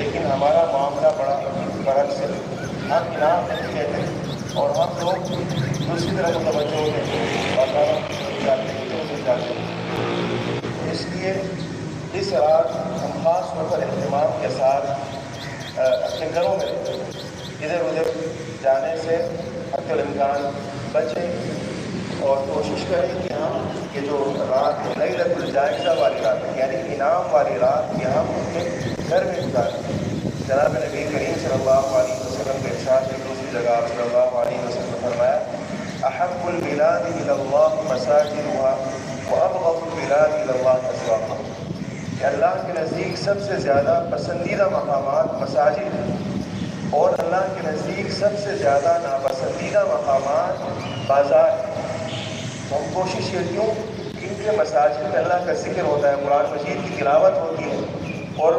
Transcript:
لیکن ہمارا معاملہ بڑا برعکس ہے. ہم انعام نہیں کہتے اور ہم لوگ دوسری طرف متوجہ ہوتے ہیں اور جاتے ہیں. اس لیے اس رات ہم خاص طور پر اہتمام کے ساتھ اپنے گھروں میں ادھر ادھر جانے سے حتی الامکان بچیں اور کوشش کریں کہ ہم یہ جو رات لیلۃ الجائزہ والی رات ہے یعنی انعام والی رات یہ ہم اپنے گھر میں گزاریں. جناب نبی کریم صلی اللہ علیہ وسلم کے ارشاد میں دوسری جگہ صلی اللہ علیہ وسلم نے فرمایا احب البلاد الی اللہ مساجدها وابغض البلاد الی اللہ اسواقها کہ اللہ کے نزدیک سب سے زیادہ پسندیدہ مقامات مساجد ہیں اور اللہ کے نزدیک سب سے زیادہ ناپسندیدہ مقامات بازار ہیں. تو ہم کوشش کرتی ہوں ان کے مساجد میں اللہ کا ذکر ہوتا ہے, قرآن مجید کی تلاوت ہوتی ہے اور